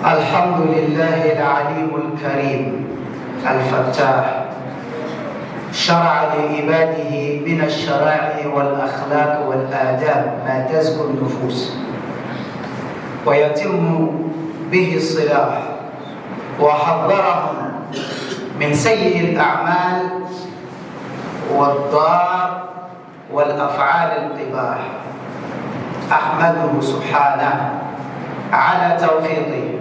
الحمد لله العليم الكريم الفتاح، شرع لعباده من الشرائع والأخلاق والآداب ما تزكو النفوس ويتم به الصلاح، وحذرهم من سيء الأعمال والضار والأفعال القباح. أحمده سبحانه على توفيقه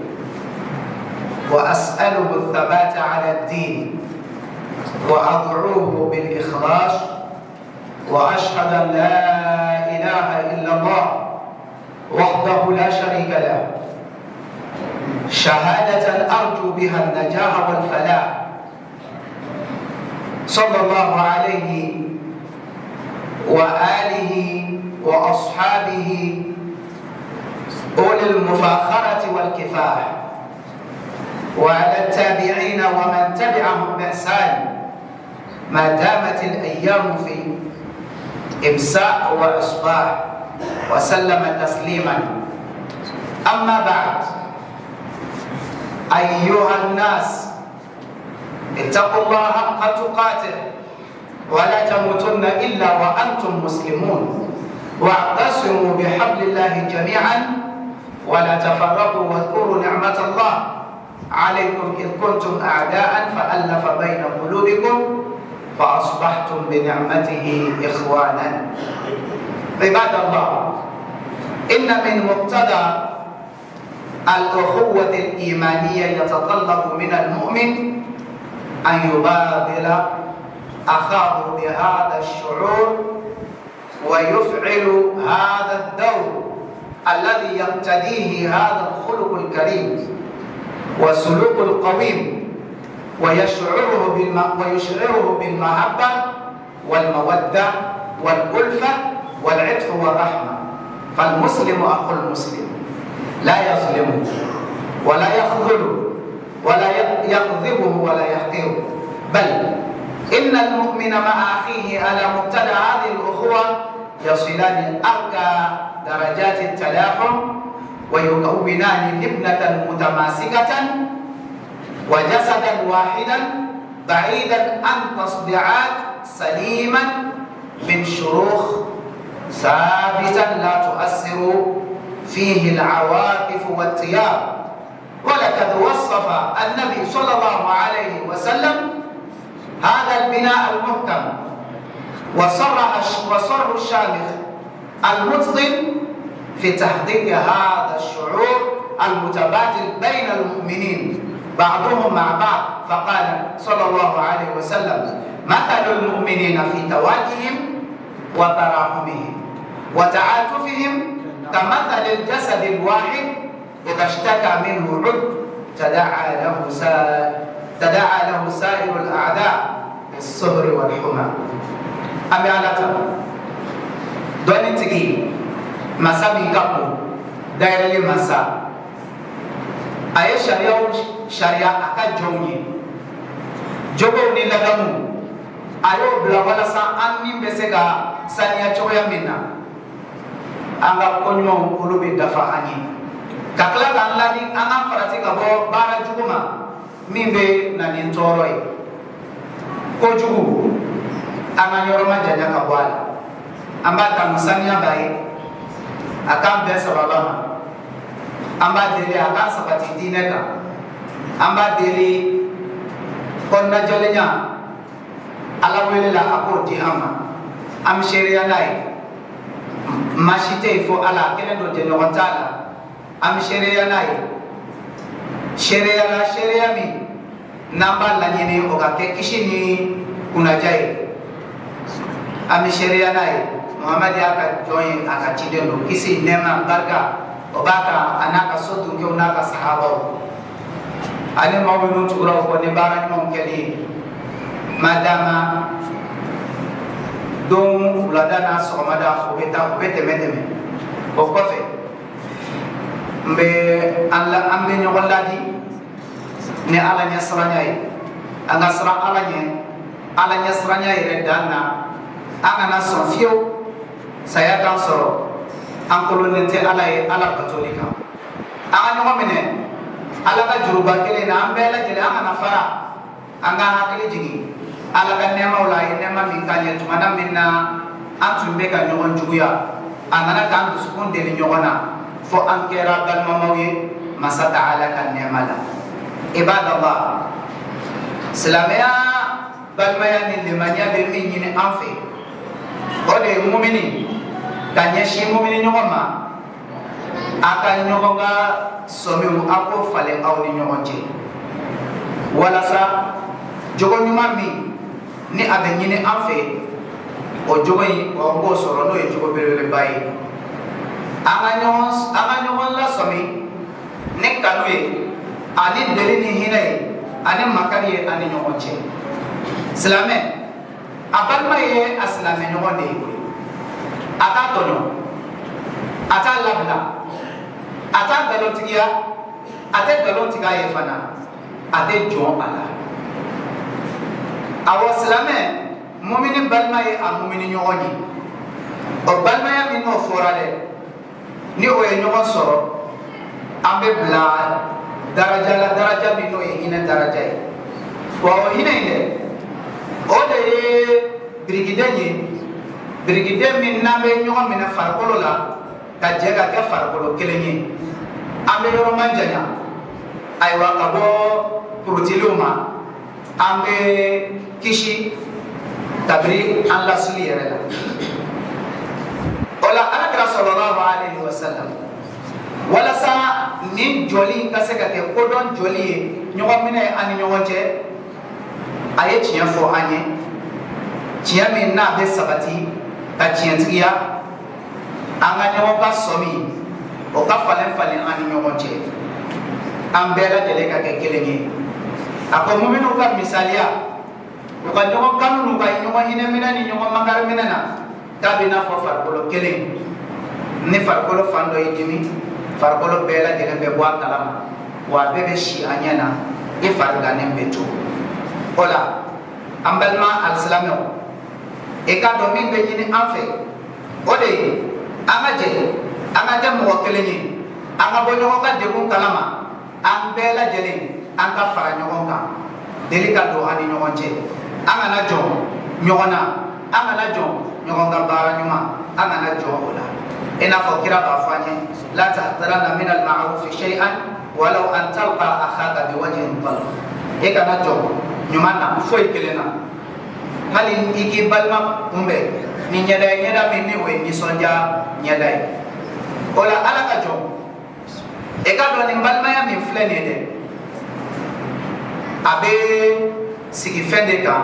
وأسأله الثبات على الدين وأدعوه بالإخلاص، وأشهد أن لا إله إلا الله وحده لا شريك له شهادة أرجو بها النجاح والفلاح. صلى الله عليه وآله وأصحابه أولي المفاخرة والكفاح، وعلى التابعين ومن تبعهم بإحسان ما دامت الأيام في إمساء وإصباح، وسلم تسليما. أما بعد، أيها الناس، اتقوا الله حق تقاته ولا تموتن إلا وأنتم مسلمون، واعتصموا بحبل الله جميعا ولا تفرقوا، واذكروا نعمة الله عليكم إذ كنتم أعداء فألف بين قلوبكم فأصبحتم بنعمته إخوانا. عباد الله، إن من مقتضى الأخوة الإيمانية يتطلب من المؤمن أن يبادل أخاه بهذا الشعور ويفعل هذا الدور الذي يقتضيه هذا الخلق الكريم والسلوك القويم، ويشعره بالمحبة والمودة والألفة والعطف والرحمة. فالمسلم أخو المسلم لا يظلمه ولا يخذله ولا يكذبه ولا يحقره، بل إن المؤمن مع أخيه على مبتدأ هذه الأخوة يصلان أرقى درجات التلاحم، ويكونان لبنة متماسكة وجسدا واحدا بعيدا عن تصديعات سليما من شروخ ثابتا لا تؤثر فيه العواطف والتياب. ولقد وصف النبي صلى الله عليه وسلم هذا البناء المحكم وصرح الشامخ المتقن في تحقيق هذا الشعور المتبادل بين المؤمنين بعضهم مع بعض، فقال صلى الله عليه وسلم: مثل المؤمنين في توادهم وتراحمهم وتعاطفهم كمثل الجسد الواحد إذا اشتكى منه عضو تداعى له سائر الأعداء بالسهر والحمى. أمي على دوني تجي مسا بيكابو دايرلي مسا أي شريعة أكا جوني جوبو نيلادمو أيو بلا ولا سا أني بسيكا سانيا چويا منا أنغا كونيو قلوبي دفع أني kakla kanla ni anga farati kabo bara juguma mimbe na nintoroi ko jugu anga nyoroma janya kabwala amba tamusania bai akam be sababama amba dele akam sabati dineka amba dele konna jolenya ala wele la akodi ama am sheria nai mashite fo ala kene do jeno kontala am sheria nai sheria mi namba la nyini oka ke kishini kunajai am sheria nai Muhammad aka join aka chidendo kisi nema barka obaka anaka sotu ke unaka sahaba ale mawinu tukura ko ne bara ni monkeli madama don fuladana somada obete medeme ko kofe mbe alla ambe nyoladi ne ala nyasranyai anga sra ala nyasranyai redana anga na sofio saya kan soro an kolonente ala katolika anga nyoma mene ala ka juruba kelen na an bɛɛ lajɛlen an kana fara an ka hakili jigin ala ka nɛɛmaw la a ye nɛɛma min k'an ye tumana min na an tun bɛ ka ɲɔgɔn juguya a nana k'an dusukun deli ɲɔgɔn na fo an kɛra balimamaw ye masa taala ka nɛɛma la ibadallah silamɛya balimaya ni limaniya bɛ min ɲini an fɛ o de ye mumini ka ɲɛsin mumini ɲɔgɔn ma a ka ɲɔgɔn ka sɔmiw a k'o falen aw ni ɲɔgɔn cɛ walasa jogo ɲuman min ni a bɛ ɲini an fɛ o jogo in o b'o sɔrɔ n'o ye jogo belebeleba ye an ka ɲɔgɔn lasɔmi ni kanu ye ani deli ni hinɛ ye ani makari ye ani ɲɔgɔn cɛ silamɛ a balima ye a silamɛ ɲɔgɔn de ye a t'a tɔɲɔ a t'a labila a t'a nkalontigiya a tɛ nkalon tigɛ a ye fana a tɛ jɔn a la awɔ silamɛ mumini balima ye a mumini ɲɔgɔn ye o balimaya min n'o fɔra dɛ ni o ye ɲɔgɔn sɔrɔ an bɛ bila daraja la daraja min n'o ye hinɛ daraja ye wa o hinɛ in dɛ o de ye birikiden ye birikiden min n'an bɛ ɲɔgɔn minɛ farikolo la ka jɛ ka kɛ farikolo kelen ye an bɛ yɔrɔ ma janya ayiwa ka bɔ porotiliw ma an bɛ kisi kabiri an lasili yɛrɛ la o la alakira sallallahu alaihi wa sallam walasa nin jɔli ka se ka kɛ kodɔn jɔli ye ɲɔgɔn minɛ an ni ɲɔgɔn cɛ a ye tiɲɛ fɔ an ye tiɲɛ min n'a bɛ sabati ka tiɲɛtigiya an ka ɲɔgɔn ka sɔmi o ka falen falen an ni ɲɔgɔn cɛ an bɛɛ lajɛlen ka kɛ kelen ye a ko muminiw ka misaliya u ka ɲɔgɔn kanu n'u ka ɲɔgɔn hinɛ minɛ ni ɲɔgɔn makari minɛ na k'a bɛ n'a fɔ farikolo kelen ni farikolo fan dɔ y'i dimi farikolo bɛɛ lajɛlen bɛ bɔ a kalama wa a bɛɛ bɛ si a ɲɛ na i fariganen bɛ to o la an balima alisilamɛw i k'a dɔn min bɛ ɲini an fɛ o de ye an ka jɛ an ka kɛ mɔgɔ kelen ye an ka bɔ ɲɔgɔn ka degun kalama an bɛɛ lajɛlen an ka fara ɲɔgɔn kan deli ka don an ni ɲɔgɔn cɛ an kana jɔn ɲɔgɔn na an kana jɔn ɲɔgɔn ka baara ɲuman an kana jɔn o la i n'a fɔ kira b'a fɔ an ye la tahqiranna min al-ma'rufi shay'an walau an talqa akhaka biwajhin talq i kana jɔn ɲuman na foyi kelen na hali i k'i balima kunbɛn ni ɲɛda ye ɲɛda min ni o ye nisɔndiya ɲɛda ye o la ala ka jɔn i ka dɔn nin balimaya min filɛ nin ye dɛ a bɛ sigi fɛn de kan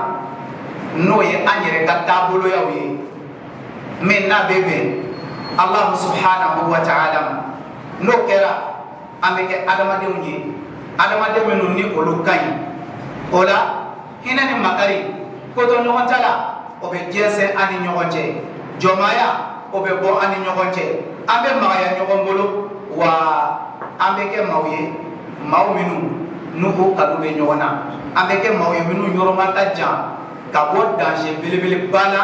n'o ye an yɛrɛ ka taaboloyaw ye min n'a bɛ bɛn Allahu subhanahu wa ta'ala ma n'o kɛra an bɛ kɛ adamadenw ye adamaden minnu ni olu ka ɲi o la hinɛ ni makari ko to ɲɔgɔn ta la o bɛ jɛnsɛn an ni ɲɔgɔn cɛ jɔnmaya o bɛ bɔ an ni ɲɔgɔn cɛ an bɛ magaya ɲɔgɔn bolo wa an bɛ kɛ maaw ye maaw minnu n'u ko kanu bɛ ɲɔgɔn na an bɛ kɛ maaw ye minnu yɔrɔma ka jan ka bɔ danger belebeleba la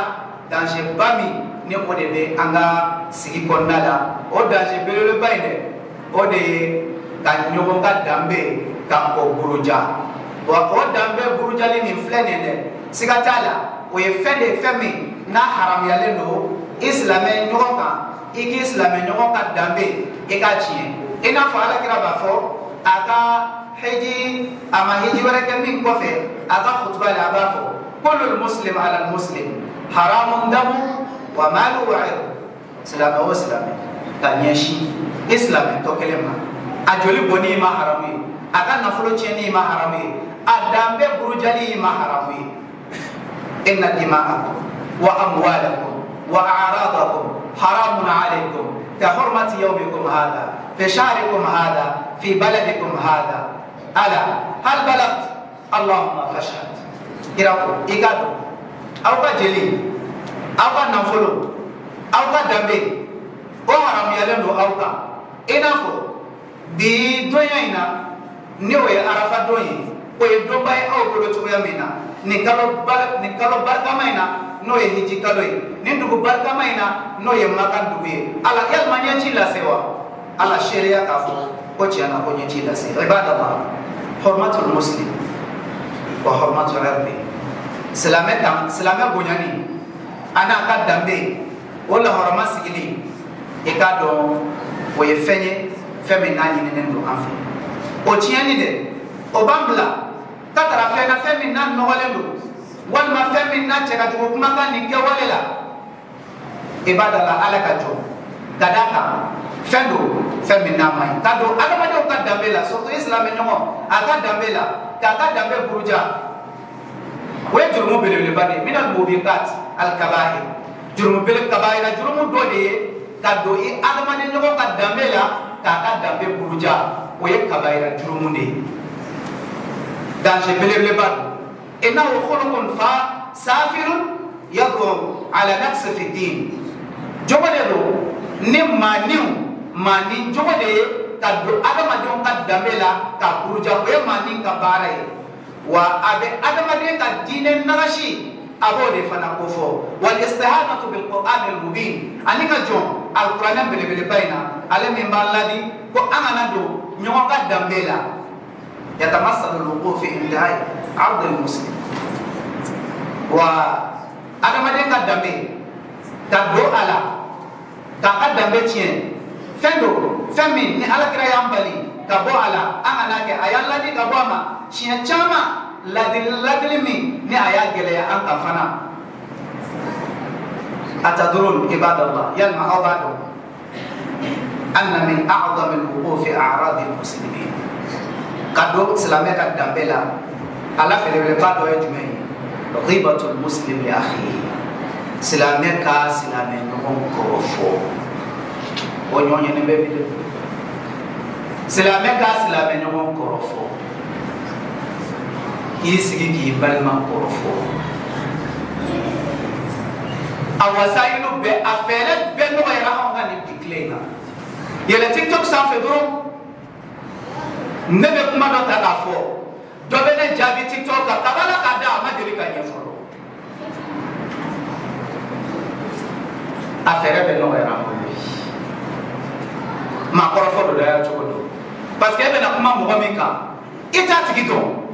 danger ba min ni o de bɛ an ka sigi kɔnɔna la o danger belebeleba in dɛ o de ye ka ɲɔgɔn ka danbe ka o buruja wa o danbe burujali nin filɛ nin dɛ siga t'a la o ye fɛn de ye fɛn min n'a haramuyalen don i silamɛ ɲɔgɔn kan i k'i silamɛ ɲɔgɔn ka danbe i k'a tiɲɛ i n'a fɔ alakira b'a fɔ a ka hiji a ma hiji wɛrɛ kɛ min kɔfɛ a ka khutuba la a b'a fɔ kullu muslim ala muslim haramun damu wa malu wa irdu silamɛ o silamɛ ka ɲɛsin i silamɛ tɔ kelen ma a joli bɔnni ma haramu ye a ka nafolo tiɲɛni ma haramu ye a danbe burujali ma haramu ye inna dima'akum wa amwalakum wa a'radakum haramun alaykum ka hurmati yawmikum hadha في شهركم هذا في بلدكم هذا ألا هل بلغت اللهم فاشهد كراكو إيكادو أو كجلي أو كنفلو أو كدمبي أو حرام يلندو أو كا إنافو دي دوينا نيوي عرفة دوي وي دوباي أو بلوتو يمينا نكالو بركامينا no ye hiji kaloy ni dugu barkamaina no ye makan dugu ye ala yalma nyanchi la sewa ala sheria ka fo وجهنا ونجي لسي عباد الله حرمة المسلم وحرمة ربي سلامة بنياني أنا قدام بي ولا حرمة سجلي إكادو ويفني فمن ناني نندو أنفي وجهني ده وبامبلا كتر فمن نان نغلندو والما فمن نان تكاتو كما كان نكواللا عباد الله على كجو كداكا fendo femi namai kado adamade o kadambela surtout islam nyongo akadambela kakadambe buruja we jurumu belele bade minal mubiqat al kaba'ir jurumu bele kaba'ira jurumu dode kado i adamade nyongo kadambela kakadambe buruja we kaba'ira jurumu ne dan je belele bade innahu khuluqun fa safirun yadru ala nafsi fi din jomade do ni mani jogo de ka do adamadenw ka danbe la ka buruja o ye mani ka baara ye wa a bɛ adamaden ka diinɛ nagasi a b'o de fana ko fɔ wal istihanatu bil qur'an al mubin ani ka jɔn alkuranɛ belebeleba in na ale min b'a ladi ko an kana don ɲɔgɔn ka danbe la yatamassalu al-wuquf fi intihai ard al-muslim wa adamaden ka danbe ka don a la k'a ka danbe tiɲɛ fendo femi ni alakira yambali kabo ala angana ke ayalla di kabo ama shiya chama ladil mi ni aya gele ya an kafana atadrun ibadallah yal ma'abadu anna min a'zam al-wuquf a'rad al-muslimin kado islamé ka dambela ala fele kado ya jumai ghibatul muslim li akhi islamé ka islamé no ko fo o ñoñe ne be bi silame ka silame ñogon korofo ki sigi ki balma korofo awasailu be afele be no era on ngani diklena yele tiktok sa fe doro nebe kuma do ta kafo do be ne jabi tiktok ka bala ka da ma deli ka nyefolo afere be no era on ma korofo do da ya chokodo parce que bena kuma mo mi ka ita tigi do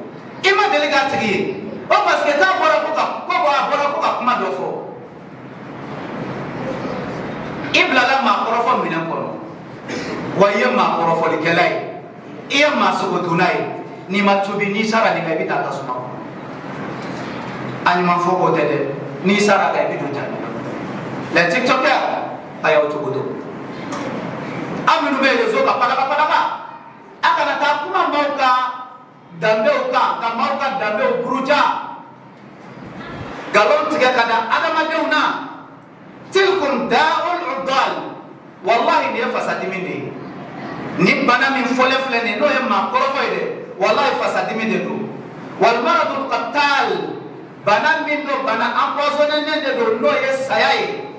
ima delega tigi o parce que ta bora ko ka kuma do fo ibla la ma korofo mina ko wa ye ma korofo de kelai e ma so ko tunai ni ma tubi ni sara ni ga bita ta suma ani ma fo ko tede ni sara ga bi do tan la tiktok ya ayo chokodo aminu be rezo ka pada akana ta kuma mauka dambe ka mauka dambe buruja galon tiga kada adamadeuna tilkum da'ul udal wallahi ne fasadi minde ni bana min fole flene no yemma korofo ide wallahi fasadi minde do wal maradul qattal bana min do bana empoisonné ne do no yesayai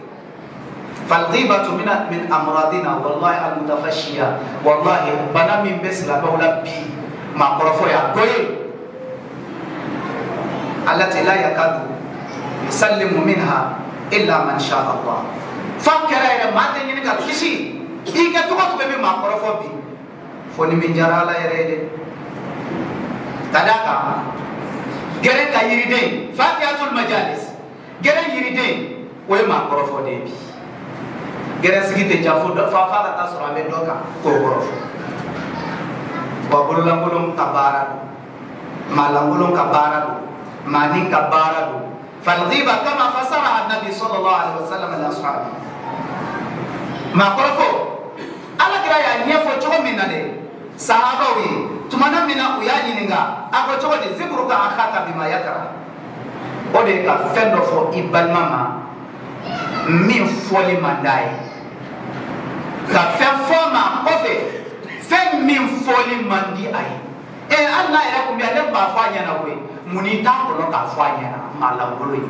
فالغيبة من أمراضنا والله المتفشية والله بنا من بس لا بولا بي ما قرفوا قوي التي لا يكاد يسلم منها إلا من شاء الله فكر إلى ما تنينك كشي إيه كتوقع تبي ما قرفوا بي فوني من جرا لا يريد كذاك جرين كيردين فاتحة المجالس جرين يردين وما قرفوا بي gere sigite jafo fa fa ta sura be doka ko goro wa bulangulum kabara malangulum kabara mani kabara fal ghiba kama fasara an-nabi sallallahu alaihi wasallam li ashabi ma korofo ala kira ya nyefo chogo minade sahaba wi tumana mina uyaji ninga ako chogo de zikruka akhaka bima yakra ode ka fendo fo ibal mama min foli mandai ka fɛn fɔ ma kɔfɛ fɛn min fɔli man di a ye hali n'a yɛrɛ kun bɛ yan ne b'a fɔ a ɲɛna koyi mun n'i t'a kɔnɔ k'a fɔ a ɲɛna maa langolo ye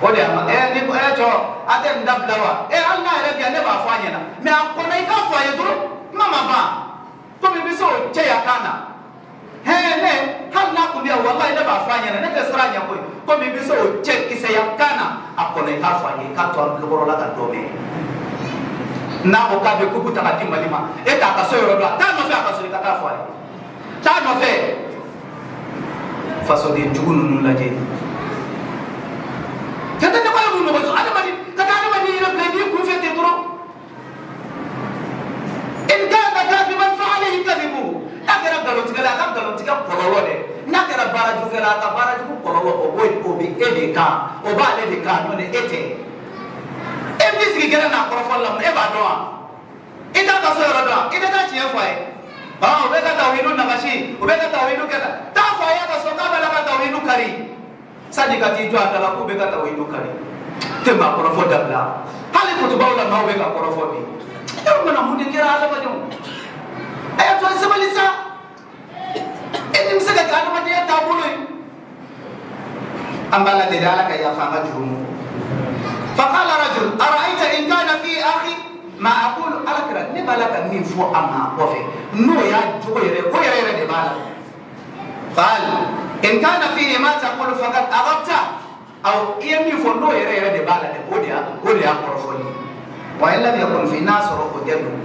o de y'a ma ni cɔ a tɛ nin dabila wa hali n'a yɛrɛ bɛ yan ne b'a fɔ a ɲɛna mɛ a kɔnɔ i k'a fɔ a ye dɔrɔn kuma ma ban komi i bɛ se o cɛya kan na ne hali n'a kun bɛ yan walayi ne b'a fɔ a ɲɛna ne tɛ siran a ɲɛ koyi komi i bɛ se o cɛ kisɛya kan na a kɔnɔ i k'a fɔ a ye k'a to a bulukɔrɔ la ka dɔ mɛn n'a ko k'a bɛ kupu ta ka di Mali ma e t'a ka so yɔrɔ dɔn a t'a nɔfɛ a ka so i ka taa fɔ a ye t'a nɔfɛ fasoden jugu ninnu lajɛ ka taa ɲɔgɔn ye mun ɲɔgɔn sɔrɔ adamaden ka taa adamaden yɛrɛ bila n'i kun fɛ ten dɔrɔn in kana kadiban fa alayhi kadibu n'a kɛra nkalontigɛla a ka nkalontigɛ kɔlɔlɔ dɛ n'a kɛra baarajugukɛla a ka baarajugu kɔlɔlɔ o bɛ e de kan o b'ale de kan n'o tɛ e tɛ e bɛ sigi gɛrɛ n'a kɔrɔfɔli la e b'a dɔn wa i t'a ka so yɔrɔ dɔn i tɛ taa tiɲɛ fɔ a ye o bɛ ka tawhidu nagasi o bɛ ka tawhidu kɛ tan taa fɔ a ye ka so k'a bɛ la ka tawhidu kari sani ka t'i jɔ a da la k'u bɛ ka tawhidu kari tɛ maa kɔrɔfɔ dabila hali kutubaw la maaw bɛ ka kɔrɔfɔ bi e mana mun de kɛra adamadenw a y'a to an sabali sa e ni bɛ se ka kɛ adamadenya taabolo ye an b'a ladeli Ala ka yafa an ka jurumu faqala rajul ara'ayta in kana fi akhi ma aqulu ala kira ne b'a la ka min fɔ a ma kɔfɛ n'o y'a jogo yɛrɛ ko yɛrɛ de b'a la qal in kana fihi ma taqulu faqad aghabta aw i ye min fɔ n'o yɛrɛ de b'a la dɛ o de y'a kɔrɔfɔli wa in lam yakun fi n'a sɔrɔ o tɛ don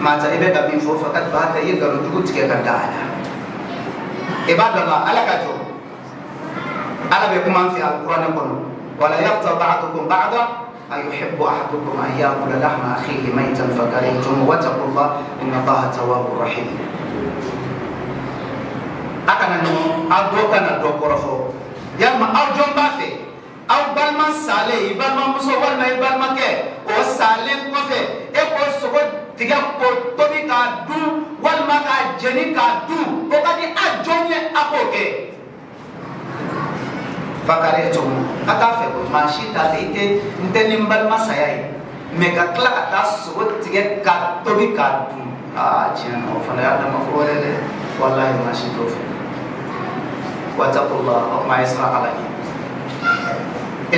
maa ta i bɛ ka min fɔ faqad ba'ta i ye nkalonjugu tigɛ ka da a la i b'a dɔn Ala ka jɔ Ala bɛ kuma an fɛ alikuranɛ kɔnɔ wala yaghtab ba'dukum ba'dan أيحب أحدكم أن يأكل لحم أخيه ميتا فكرهتموه واتقوا الله إن الله تواب رحيم أكن أدو كان أدو كرفو يوم أو جون بافي أو بالما سالي بالما مسوا بالما بالما كه أو سالي كوفي إكو سكوت تيجا كوتوبي كادو بالما كجني كادو أو كذي أجوني أكوكي فكرهتموه kata fɛ maa si t'a fɛ n tɛ ni n balima saya ye mɛ ka tila ka taa sogo tigɛ ka tobi k'a dun tiɲɛ na o fana y'a dama fɔ wɛrɛ dɛ walahi maa si t'o fɛ wattaqullah o kuma ye sira Ala ye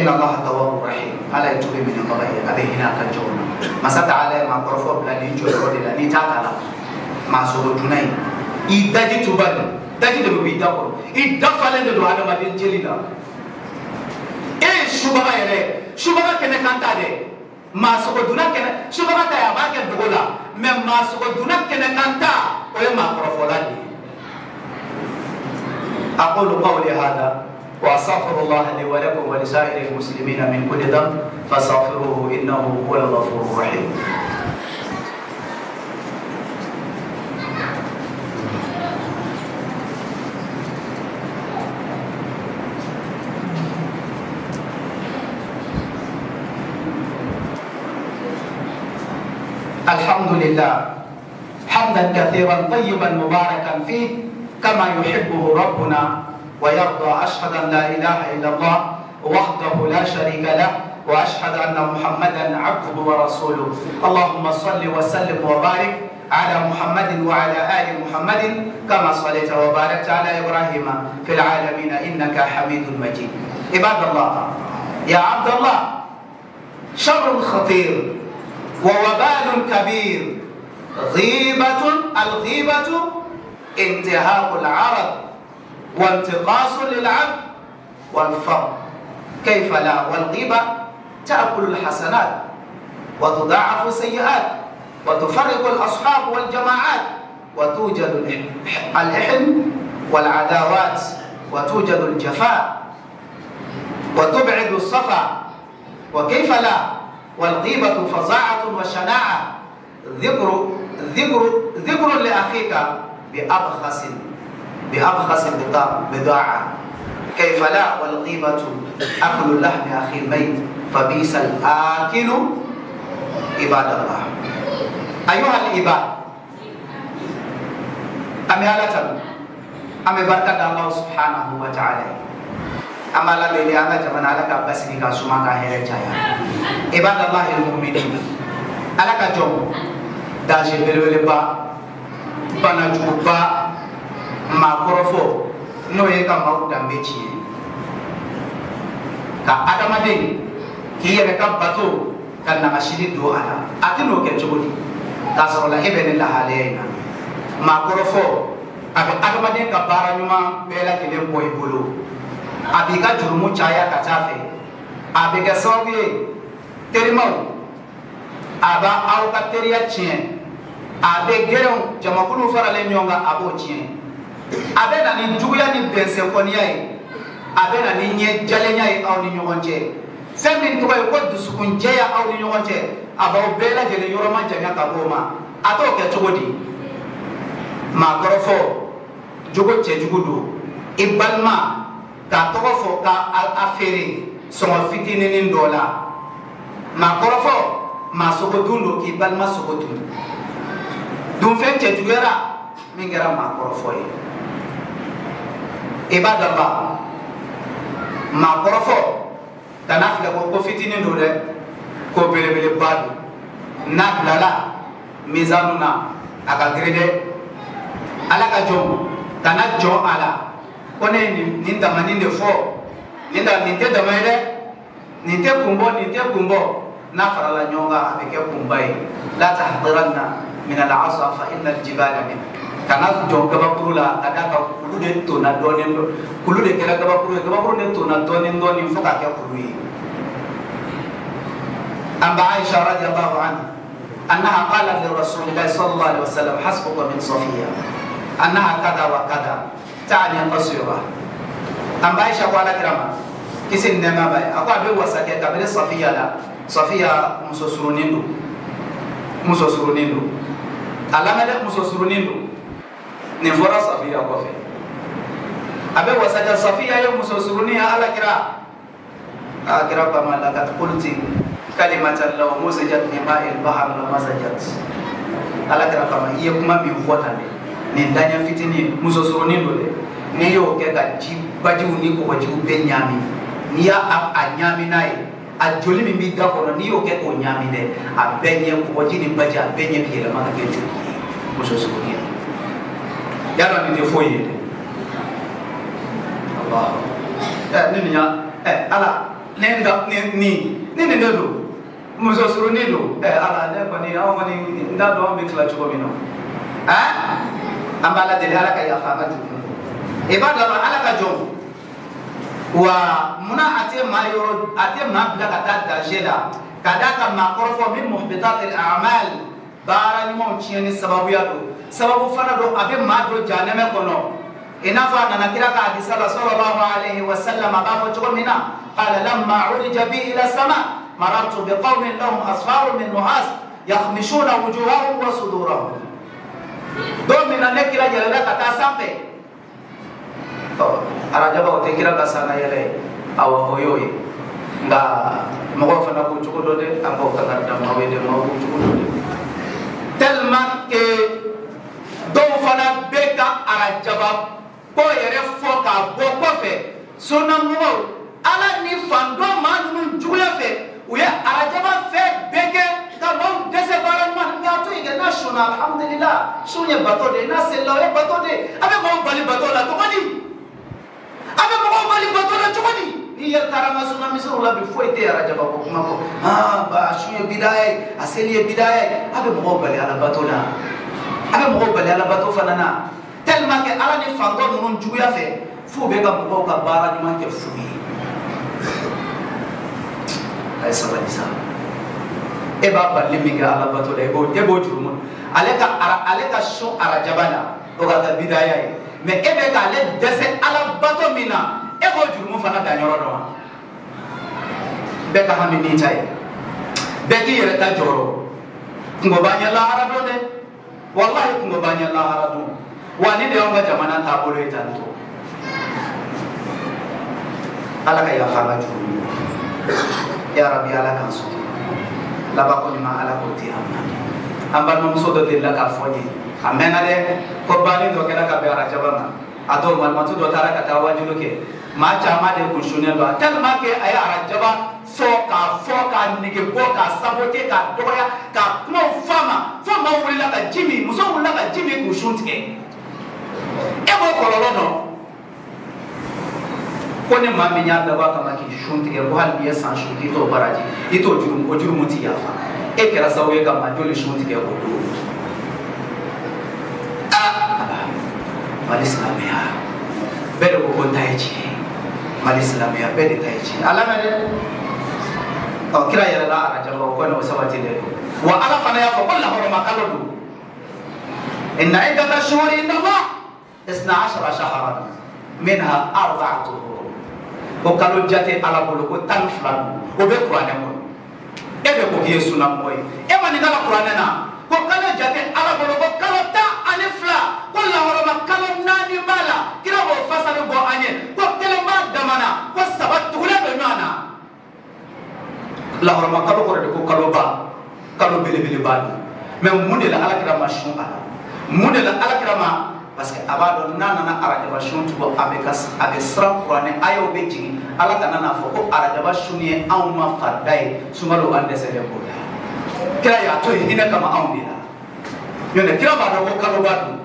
inna Allaha tawwabur rahim Ala ye tubi minɛbaga ye a bɛ hinɛ a ka jɔnw na masa Taala ye maa kɔrɔfɔ bila nin jɔyɔrɔ de la n'i t'a ta la maa sogo dunna ye i daji tuba don daji de bɛ b'i da kɔrɔ i dafalen de don adamaden jeli la subaga yɛrɛ subaga kɛnɛ kan ta dɛ maa sogo dunna kɛnɛ subaga ta ye a b'a kɛ dogo la mɛ maa sogo dunna kɛnɛ kan ta o ye maa kɔrɔfɔla de ye aqulu qawli hada wa astaghfirullaha li wa lakum wa li sa'iril muslimina min kulli dhanb fastaghfiruhu innahu huwal ghafurur rahim الحمد لله حمدا كثيرا طيبا مباركا فيه كما يحبه ربنا ويرضى أشهد أن لا إله إلا الله وحده لا شريك له وأشهد أن محمدا عبده ورسوله اللهم صل وسلم وبارك على محمد وعلى آل محمد كما صليت وباركت على إبراهيم في العالمين إنك حميد مجيد عباد الله يا عبد الله شر خطير ووبال كبير الغيبة انتهاك العرض وانتقاص للعبد والفضل كيف لا والغيبة تأكل الحسنات وتضاعف السيئات وتفرق الأصحاب والجماعات وتوجد الإحن والعداوات وتوجد الجفاء وتبعد الصفا وكيف لا والغيبة فظاعة وشناعة ذكر لأخيك بأبخس بضاعة كيف لا والغيبة أكل لحم أخي الميت فبئس الآكل عباد الله أيها العباد أمي بركة الله سبحانه وتعالى amala beli anga zaman ala ka basini ka suma ka here jaya ibadallahi almu'minin ala ka jom daje belwele ba bana juba ma korofo no ye ka ma dambe ci ka adamaden ki yere ka bato kan na mashidi do ala atino ke chobodi ka so la ibene la halena ma korofo abe adamaden ka bara nyuma bela kele boy bolo abi ka jurumu caya ka taa fɛ a bɛ kɛ sababu ye terimaw aba aw ka teriya tiɲɛ a bɛ gɛrɛnw jamakulu faralen ɲɔgɔn kan a b'o tiɲɛ a bɛ na ni juguya ni bɛnsɛnkɔniya ye a bɛ na ni ɲɛ jalenya ye aw ni ɲɔgɔn cɛ fɛn min tɔgɔ ye ko dusukunjɛya aw ni ɲɔgɔn cɛ a b'aw bɛɛ lajɛlen yɔrɔ ma janya ka bɔ o ma a t'o kɛ cogo di maakɔrɔ fɔ jogo cɛjugu don i balima k'a tɔgɔ fɔ k'a feere sɔngɔ fitininin dɔ la maakɔrɔ fɔ maa sogo dun don k'i balima sogo dun dunfɛn cɛjuguyara min kɛra maakɔrɔ fɔ ye i b'a dɔn ba maakɔrɔ fɔ kana filɛ ko fitinin don dɛ ko belebeleba don n'a bilala mizanu na a ka girin dɛ ala ka jɔn kana jɔn a la ko ne ye nin damanin de fɔ nin tɛ dama ye dɛ nin tɛ kun bɔ n'a farala ɲɔgɔn kan a bɛ kɛ kunba ye la tahqiranna min al-'asa fa inna al-jibala min kana jɔn gabakuru la ka d'a kan kulu de tonna dɔɔnin kulu de kɛra gabakuru ye gabakuru de tonna dɔɔnin fo ka kɛ kulu ye an ba Aisha radiyallahu anha annaha qalat li rasulillahi sallallahu alaihi wasallam hasbuka min Safiya annaha kada wa kada ta'ni qasira an ba Aisha ko ala kirama kisi nɛma ba ye a ko a bɛ wasa kɛ kabini Safiya la Safiya muso surunin don a lamɛn dɛ muso surunin don nin fɔra Safiya kɔfɛ a bɛ wasa kɛ Safiya ye muso surunin ye ala kira a kira ko a ma lakat qulti kalimatan law muzijat min ma'il bahr la mazajat ala kira ko a ma i ye kuma min fɔ tan dɛ nin daɲɛ fitinin muso surunin don dɛ n'i y'o kɛ ka bajiw ni kɔgɔjiw bɛɛ ɲaami n'i y'a ɲaami n'a ye a joli min b'i da kɔnɔ n'i y'o kɛ k'o ɲaami dɛ a bɛɛ ɲɛ kɔgɔji ni baji a bɛɛ ɲɛ bɛ yɛlɛma ka kɛ joli ye muso surunin y'a dɔn nin tɛ foyi ye dɛ Allah ne nin ya ala ne nin de don muso surunin don ala ne kɔni aw kɔni n t'a dɔn an bɛ tila cogo min na an b'a ladeli ala ka yafa an ka jurumu i b'a dɔn ala ka jɔn wa munna a tɛ maa bila ka taa danger la ka d'a kan maakɔrɔ fɔ min muhbitatil a'mal baara ɲumanw tiɲɛni sababuya don sababu fana don a bɛ maa don jahanɛmɛ kɔnɔ i n'a fɔ a nana kira ka hadisa la sallallahu alaihi wa sallam a b'a fɔ cogo min na qala lamma urija bi ila sama marartu bi qawmin lahum asfarun min nuhas yakhmishuna wujuhahum wa sudurahum don min na ne kira yɛlɛla ka taa sanfɛ arajaba o tɛ kira ka sanga yɛlɛ awɔ o y'o ye nka mɔgɔw fana ko cogo dɔ de an b'o kan ka dan maaw ye dɛ maaw ko cogo dɔ de tellement que dɔw fana bɛ ka arajaba ko yɛrɛ fɔ k'a bɔ kɔfɛ sunnamɔgɔw ala ni fan dɔ maa ninnu juguya fɛ u ye arajaba fɛn bɛɛ kɛ ka maaw dɛsɛ baara ɲuman nka to yen kɛ n'a sunna alhamdulillah sun ye bato de ye n'a selila o ye bato de ye a bɛ maaw bali bato la cogo di a bɛ mɔgɔw bali bato la cogo di n'i yɛrɛ taara n ka sunna misiriw la bi foyi tɛ arajaba ko kuma kɔ ba sun ye bidaya ye a seli ye bidaya ye a bɛ mɔgɔw bali ala bato la a bɛ mɔgɔw bali ala bato fana na tellement que ala ni fan dɔ ninnu juguya fɛ f'u bɛ ka mɔgɔw ka baara ɲuman kɛ fu ye a ye sabali sa e b'a bali min kɛ ala bato la e b'o jurumu ale ka sun arajaba la o ka kɛ bidaya ye mais e bɛ k'ale dɛsɛ ala bato min na e b'o jurumu fana dan yɔrɔ dɔ ma bɛɛ ka hami n'i ta ye bɛɛ k'i yɛrɛ ta jɔyɔrɔ kungo b'an ɲɛ lahara don dɛ wallahi kungo b'an ɲɛ lahara don wa ni de y'anw ka jamana taabolo ye tan tɔ ala ka yafa an ka jurumu ya rabi ala k'an sɔn laban kɔni ma ala k'o di an ma an balimamuso dɔ delila k'a fɔ n ye a mɛnna dɛ ko banni dɔ kɛra ka bɛn arajaba ma a dɔw malimatu dɔ taara ka taa wajilu kɛ maa caman de kun sunnen don tellement que a ye arajaba fɔ k'a nege bɔ k'a saboter k'a dɔgɔya k'a kumaw fɔ a ma fo maaw wulila ka ji min muso wulila ka ji min k'u sun tigɛ e b'o kɔlɔlɔ dɔn ko ni maa min y'a dabɔ a kama k'i sun tigɛ ko hali n'i ye san su k'i t'o baraji i t'o jurumu o jurumu ti yafa e kɛra sababu ye ka maa joli sun tigɛ o don mali silamɛya bɛɛ de ko n ta ye tiɲɛ ye mali silamɛya bɛɛ de ta ye tiɲɛ ala mɛ dɛ kira yɛrɛ la arajaba o kɔni o sabati de don wa ala fana y'a fɔ ko lahɔrɔma kalo don inna iddata shuhuri inda Allah 12 shahran minha 4 hurum ko kalo jate ala bolo ko 12 o bɛ kuranɛ kɔnɔ e bɛ ko k'i ye sunamɔgɔ ye e ma nin kala kuranɛ na ko kalo jate ala bolo ko kalo 12 ko lahɔrɔma kalo 4 b'a la kira b'o fasali bɔ an ye ko 1 b'a damana ko 3 tugulen bɛ ɲɔgɔn na lahɔrɔma kalo kɔrɔ de ko kalo belebeleba don mais mun de la alakira ma sun a la mun de la alakira ma parce que a b'a dɔn n'a nana arajaba sun tugu a bɛ siran kuranɛ ayaw bɛ jigin ala kana n'a fɔ ko arajaba sun ye anw ma farida ye sunkalo an dɛsɛlen b'o la kira y'a to yen hinɛ kama anw de la ɲɔtɛ kira b'a dɔn ko kaloba don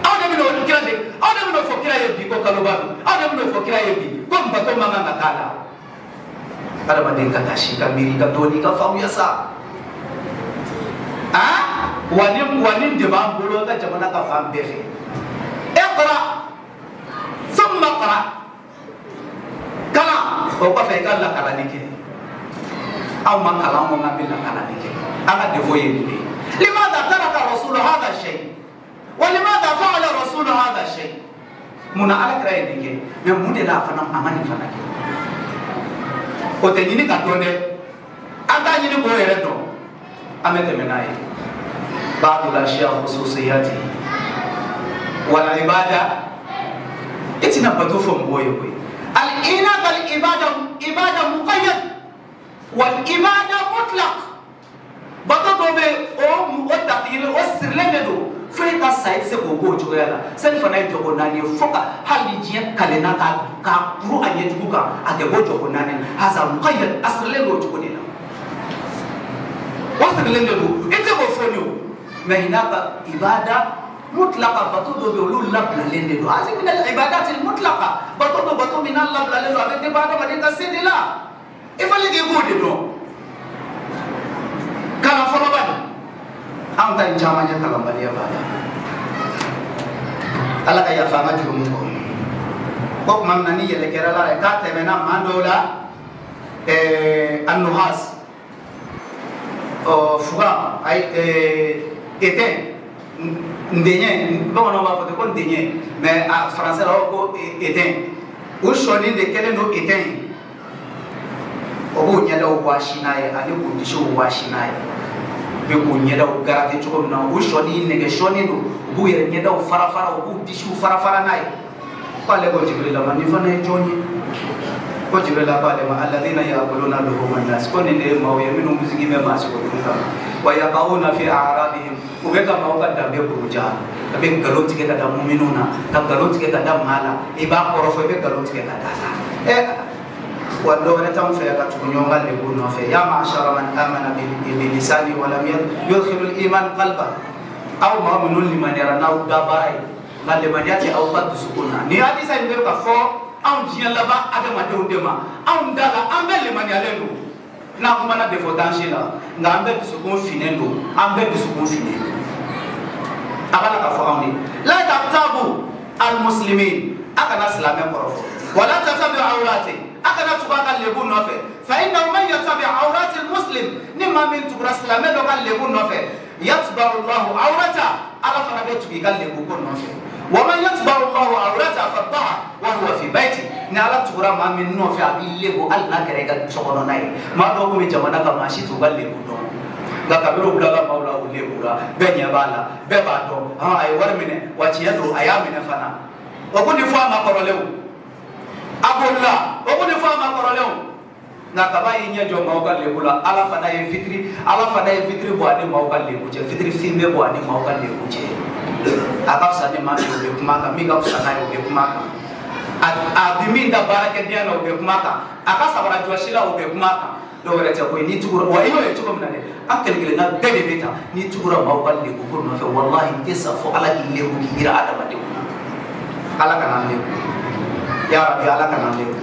aw de bɛna fɔ kira ye bi ko kaloba don aw de bɛna fɔ kira ye bi ko nbato man kan ka k'a la adamaden ka taa si ka miiri ka dɔɔni ka faamuya sa wani de b'an bolo ka jamana ka fan bɛɛ fɛ iqra thumma qra kalan o kɔfɛ i ka lakalani kɛ aw ma kalan mun kan bɛ lakalani kɛ an ka defo ye nin de limadha taraka rasulu hadha shay wa limadha fa'ala rasulu hadha shay munna alakira ye nin kɛ mais mun de la fana a ma nin fana kɛ o tɛ ɲini ka dɔn dɛ an t'a ɲini k'o yɛrɛ dɔn an bɛ tɛmɛ n'a ye بعض الأشياء خصوصياتي والعبادة إتنا بتوفهم بوي الإناث العبادة مقيد والعبادة مطلق بتوفهم أو التقييد والسرلندو فيتا سايد سكوبو جويلا سنفنا يجوا ناني فوق هل يجي كلنا كبرو أن يجوا أتبو جوا ناني هذا مقيد أسرلندو جوا نينا وسرلندو إتبو فنيو mais hinaka ibada mutlaqa batudo be ulul labla lende do azi min al ibadat al mutlaqa batudo min al labla lende avec des bada madika sedila il fallait que gode do kala folo ban am tan jamanya kala baliya bada ala ka ya fama jumu ko mam nani yele kerala ka temena mandola an-nuhas fuga ay éteint ndenye bamanan b'a fɔ ko ndenye mais a français la ko éteint o sɔni de kɛlen don éteint o b'o ɲɛdaw wɔsi n'a ye ani k'o disiw wɔsi n'a ye bɛ k'o ɲɛdaw garate cogo min na o sɔni nɛgɛ sɔni don u b'u yɛrɛ ɲɛdaw fara fara u b'u disiw fara fara n'a ye k'ale ko Jibrila ma nin fana ye jɔn ye ko Jibrila k'ale ma alladhina ya'kuluna luhuma an-nas ko nin de ye maaw ye minnu bɛ sigi bɛ maa sigi olu kan wa yaqauna fi a'radihim u bɛ ka maaw ka danbe buruja a bɛ nkalon tigɛ ka da muminun na ka nkalon tigɛ ka da maa la i b'a kɔrɔfɔ i bɛ nkalon tigɛ ka da la wa dɔ wɛrɛ t'anw fɛ ka tugu ɲɔgɔn ka lebu nɔfɛ ya ma'ashara man amana bi lisani wa lam yudkhilu al-iman qalban aw maa minnu limaniyara n'aw da baara ye nka limaniya tɛ aw ka dusukun na ni hadisa in bɛ ka fɔ anw diɲɛ laban adamadenw de ma anw da la an bɛɛ limaniyalen don n'a kumana defo dansi la nka an bɛɛ dusukun finnen don an bɛɛ dusukun finnen a b'a la ka fɔ anw de la tabtabu al-muslimin a kana silamɛ kɔrɔfɔ wala tatabi awrati a kana tugu a ka lebu nɔfɛ fa innahu man yatabi awrati al-muslim ni maa min tugura silamɛ dɔ ka lebu nɔfɛ yatba'u Allahu awrata ala fana bɛ tugu i ka lebu ko nɔfɛ wa man yatba'u Allahu awrata fadaha wa huwa fi bayti ni ala tugura maa min nɔfɛ a b'i lebu hali n'a kɛra i ka sokɔnɔna ye maa dɔw kun bɛ jamana kan maa si t'u ka lebu dɔn nka kabini u bila ka maaw la u lebura bɛɛ ɲɛ b'a la bɛɛ b'a dɔn a ye wari minɛ wa tiɲɛ don a y'a minɛ fana o ko ni fɔ a ma kɔrɔlenw a bolila o ko ni fɔ a ma kɔrɔlenw nka kaba y'i ɲɛ jɔ maaw ka lebu la ala fana ye fitiri bɔ a ni maaw ka lebu cɛ fitiri fin bɛ bɔ a ni maaw ka lebu cɛ a ka fisa ni maa min o bɛ kuma kan min ka fisa n'a ye o bɛ kuma kan a bi min da baarakɛdenya na o bɛ kuma kan a ka sabara jɔsi la o bɛ kuma kan dɔw wɛrɛ tɛ koyi n'i tugura wa i y'o ye cogo min na dɛ an kelen-kelenna bɛɛ de bɛ ta n'i tugura maaw ka lebu ko nɔfɛ walahi n tɛ sa fo ala k'i lebu k'i yira adamadenw na ala kana lebu ya rabbi ala kana lebu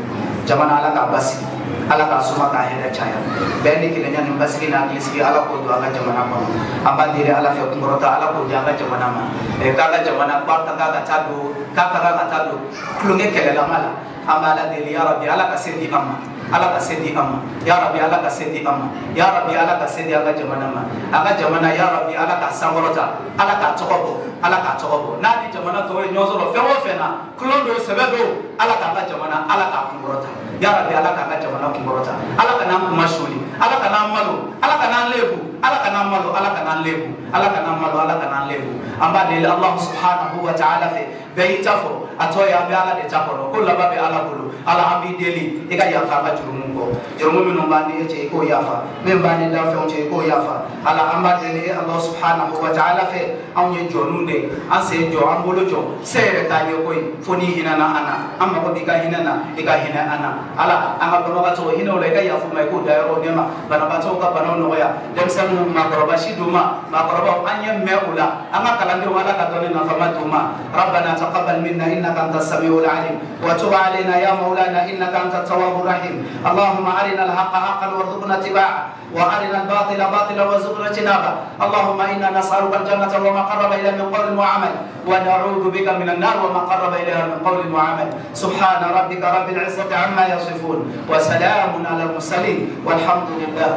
jamana ala k'a basigi ala k'a suma k'a hɛrɛ caya bɛɛ ni kelenya nin basigi n'a hakilisigi ala k'o don an ka jamana kɔnɔ an b'a deli ala fɛ kunkɔrɔta ala k'o di an ka jamana ma k'a ka jamana k'a ka taa don tulonkɛ kɛlɛlama la an b'a la deli ya rabbi ala ka se di an ma ala ka sedi amma ya rabbi ala ka sedi amma ya rabbi ala ka sedi aga jamana ma aga jamana ya rabbi ala ka sangorota ala ka tokobo na di jamana to nyozo lo fewo fena klondo sebedo ala ka jamana ala ka kumurota ya rabbi ala ka jamana kumurota ala ka nam mashuli ala ka nam malu ala ka nan lebu ala ka nam malu ala ka nan lebu ala ka nam malu ala ka nan lebu amba de Allah subhanahu wa ta'ala fe beitafo atoya be ala de takono kullu babe ala bulu ala ambi deli ega ya fa ba jurumu ko jurumu mino bandi e ko yafa men bandi da fe on ko yafa ala amba de Allah subhanahu wa ta'ala fe on ye jonunde an se jo an bolo jo sere ta ye koy foni hinana ana amma ko diga hinana ega hina ana ala anga ko ba to hino le ga ya fu mai ko da ro nema bana ba to ka bana no ya dem sam ma ko ba shiduma ma ko ba anya meula anga kalande wala ka dole na fama duma rabbana taqabbal minna innaka antas samiul alim wa tub alaina ya maulana innaka antat tawwabur rahim allahumma arina al haqqa haqqan warzuqna tibaa وارنا الباطل باطلا وارزقنا اجتنابه اللهم انا نسالك الجنه وما قرب اليها من قول وعمل ونعوذ بك من النار وما قرب اليها من قول وعمل سبحان ربك رب العزه عما يصفون وسلام على المرسلين والحمد لله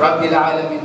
رب العالمين.